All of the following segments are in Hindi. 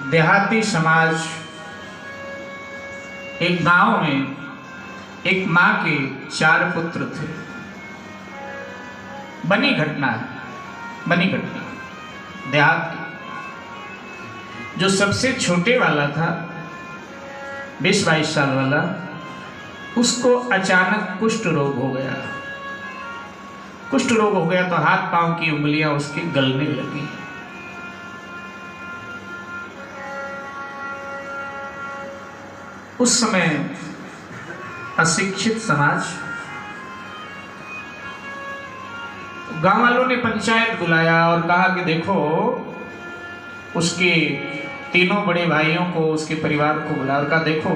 देहाती समाज, एक गांव में एक मां के 4 पुत्र थे। बनी घटना देहात की। जो सबसे छोटे वाला था 20-22 साल वाला, उसको अचानक कुष्ठ रोग हो गया। कुष्ठ रोग हो गया तो हाथ पांव की उंगलियां उसकी गलने लगी। उस समय अशिक्षित समाज, गांव वालों ने पंचायत बुलाया और कहा कि देखो, उसके तीनों बड़े भाइयों को, उसके परिवार को बुला और कहा देखो,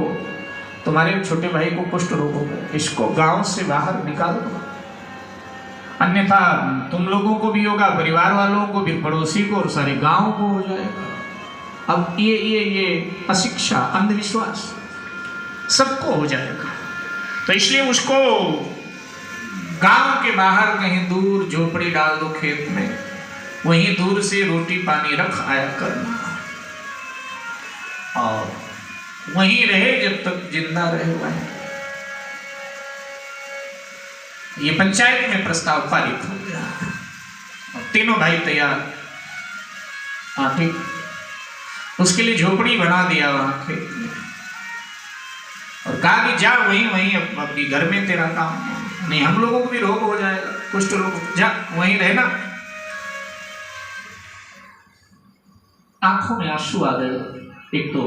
तुम्हारे छोटे भाई को कुष्ठ रोग हो गया, इसको गांव से बाहर निकाल दो, अन्यथा तुम लोगों को भी होगा, परिवार वालों को भी, पड़ोसी को और सारे गांव को हो जाएगा। अब ये अशिक्षा, अंधविश्वास सबको हो जाएगा। तो इसलिए उसको गांव के बाहर कहीं दूर झोपड़ी डाल दो खेत में, वहीं दूर से रोटी पानी रख आया करना और वहीं रहे जब तक जिंदा रहे वहीं। ये पंचायत में प्रस्ताव पारित हो गया और तीनों भाई तैयार। हाँ ठीक, उसके लिए झोपड़ी बना दिया वहां खेत में और कहा कि जा वहीं अपनी घर में तेरा काम नहीं, हम लोगों को भी रोग हो जाएगा, कुष्ठ रोग, जा वहीं रहना। आंखों में आंसू आ गए। एक तो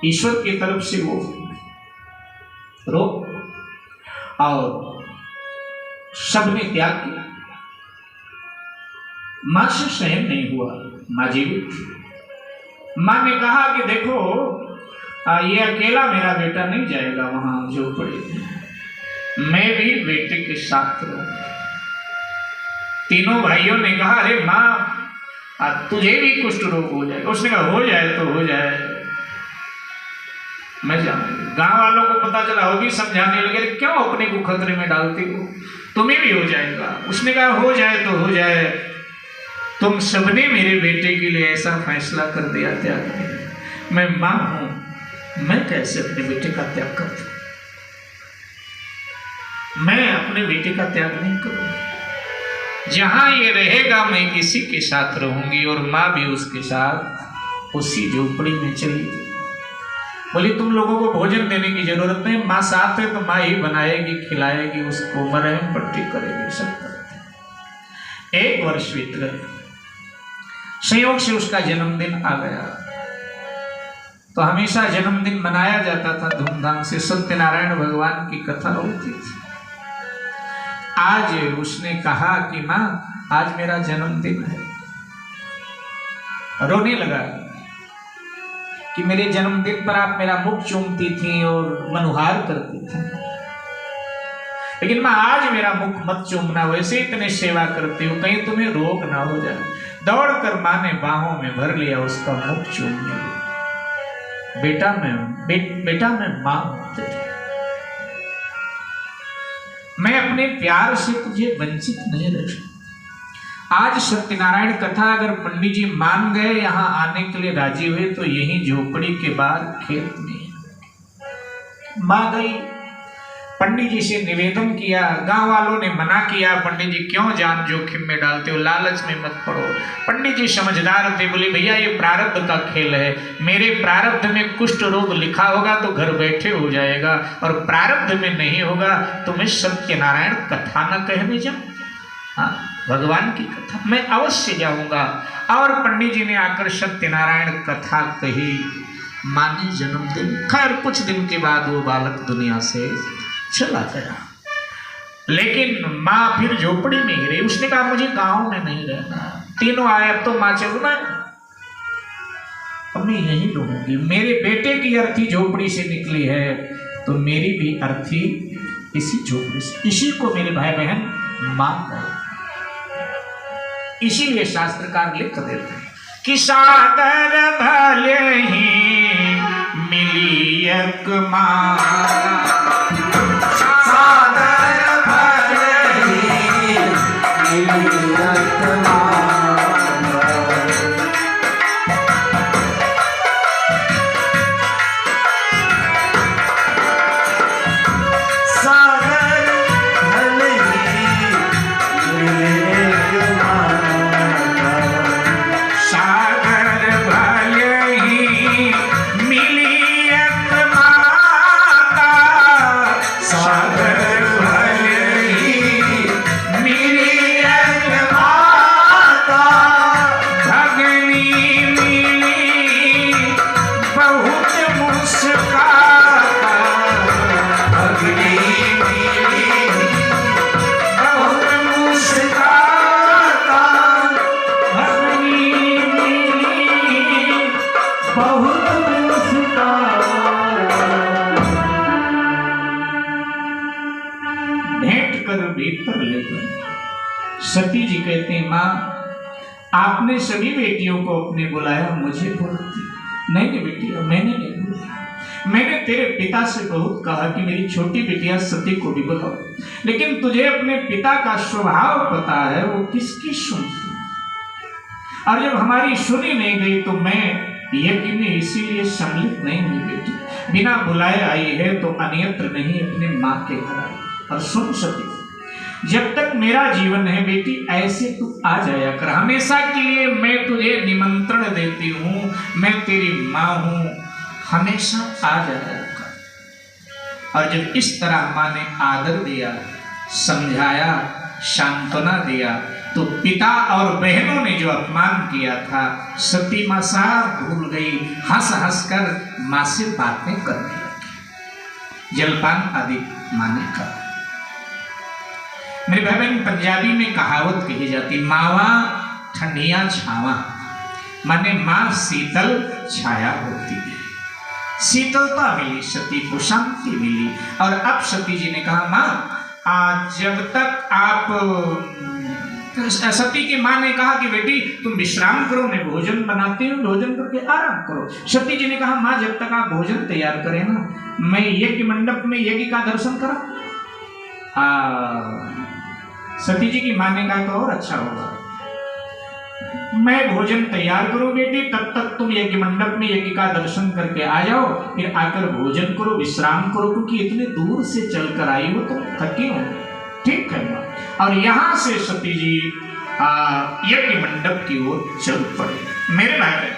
ईश्वर की तरफ से वो रोग और सबने त्याग किया। मां से सहन नहीं हुआ, मां जीवित। मां ने कहा कि देखो, ये अकेला मेरा बेटा नहीं जाएगा वहां झोपड़ी में, मैं भी बेटे के साथ रहूं। तीनों भाइयों ने कहा अरे मां, तुझे भी कुष्ठ रोग हो जाएगा। उसने कहा हो जाए तो हो जाए, मैं जाऊंगी। गांव वालों को पता चला, वो भी समझाने लगे क्यों अपने को खतरे में डालती हो, तुम्हें भी हो जाएगा। उसने कहा हो जाए तो हो जाए, तुम सबने मेरे बेटे के लिए ऐसा फैसला कर दिया त्याग। मैं मां हूं, मैं कैसे अपने बेटे का त्याग कर दूं? मैं अपने बेटे का त्याग नहीं करूंगी। जहां ये रहेगा मैं इसी के साथ रहूंगी और मां भी उसके साथ उसी झोपड़ी में चली गई। बोली तुम लोगों को भोजन देने की जरूरत नहीं, मां साथ है तो मां ही बनाएगी, खिलाएगी, उसको मरहम पट्टी करेगी, सब करेगी। 1 वर्ष बीत गए, संयोग से उसका जन्मदिन आ गया। तो हमेशा जन्मदिन मनाया जाता था धूमधाम से, सत्यनारायण भगवान की कथा होती थी। आज उसने कहा कि मां, आज मेरा जन्मदिन है। रोने लगा कि मेरे जन्मदिन पर आप मेरा मुख चूमती थी और मनुहार करती थी, लेकिन मां आज मेरा मुख मत चूमना, वैसे इतने सेवा करती हो, कहीं तुम्हें रोग ना हो जाए। दौड़कर मां ने बाहों में भर लिया, उसका मुख चूम लिया। बेटा मैं मां हूं, मैं अपने प्यार से तुझे वंचित नहीं रह। आज सत्यनारायण कथा अगर पंडित जी मान गए, यहां आने के लिए राजी हुए, तो यही झोपड़ी के बाहर खेत में मां गई, पंडित जी से निवेदन किया। गांव वालों ने मना किया, पंडित जी क्यों जान जोखिम में डालते हो, लालच में मत पड़ो। पंडित जी समझदार थे, बोले भैया ये प्रारब्ध का खेल है, मेरे प्रारब्ध में कुष्ठ रोग लिखा होगा तो घर बैठे हो जाएगा, और प्रारब्ध में नहीं होगा तो मैं सत्यनारायण कथा न कहने जाऊं। हाँ, भगवान की कथा मैं अवश्य जाऊंगा। और पंडित जी ने आकर सत्यनारायण कथा कही, माने जन्मदिन। खैर कुछ दिन के बाद वो बालक दुनिया से चला गया, लेकिन माँ फिर झोपड़ी में ही रही। उसने कहा मुझे गांव में नहीं रहना। तीनों आए, अब तो माँ चलना है, अब मैं यहीं रहूंगी। मेरे बेटे की अर्थी झोपड़ी से निकली है तो मेरी भी अर्थी इसी झोपड़ी से, इसी को मेरे भाई बहन मां कहे। इसीलिए शास्त्रकार लिख देते हैं कि सादर भले ही मिली एक मां, नहीं माँ, आपने सभी बेटियों को अपने बुलाया, मुझे बोलती नहीं नहीं बेटी, मैंने नहीं बुलाया। मैंने तेरे पिता से बहुत कहा कि मेरी छोटी बिटिया सती को भी बुलाओ, लेकिन तुझे अपने पिता का स्वभाव पता है, वो किसकी सुनती। और जब हमारी सुनी नहीं गई तो मैं यज्ञ में इसीलिए सम्मिलित नहीं हुई बेटी। बिना बुलाए आई है तो अन्यत्र नहीं, अपने माँ के घर आई। और सुन सती, जब तक मेरा जीवन है बेटी, ऐसे तू आ जाया कर, हमेशा के लिए मैं तुझे निमंत्रण देती हूँ, मैं तेरी माँ हूँ, हमेशा आ जाया कर। और जब इस तरह माँ ने आदर दिया, समझाया, सांत्वना दिया, तो पिता और बहनों ने जो अपमान किया था, सती माँ साफ भूल गई, हंस हंस कर माँ से बातें करने लगी। जलपान आदि माँ ने कहा। मेरे भाई बहन, पंजाबी में कहावत कही जाती, मावा ठंडिया छावा, माने माँ शीतल छाया होती है। शीतलता मिली सती को, शांति मिली। और अब सती जी ने कहा माँ, जब तक आप, सती की माँ ने कहा कि बेटी तुम विश्राम करो, मैं भोजन बनाती हूँ, भोजन करके आराम करो। सती जी ने कहा माँ, जब तक आप भोजन तैयार करें ना, मैं यज्ञ मंडप में यज्ञ का दर्शन करा। सती जी की माँ ने कहा तो और अच्छा होगा, मैं भोजन तैयार करूं बेटी, तब तक तुम यज्ञ मंडप में यज्ञ का दर्शन करके आ जाओ, फिर आकर भोजन करो, विश्राम करो, क्योंकि इतने दूर से चलकर आई हो तो थकी हो। ठीक है माँ। और यहां से सती जी यज्ञ मंडप की ओर चल पड़े। मेरे भाई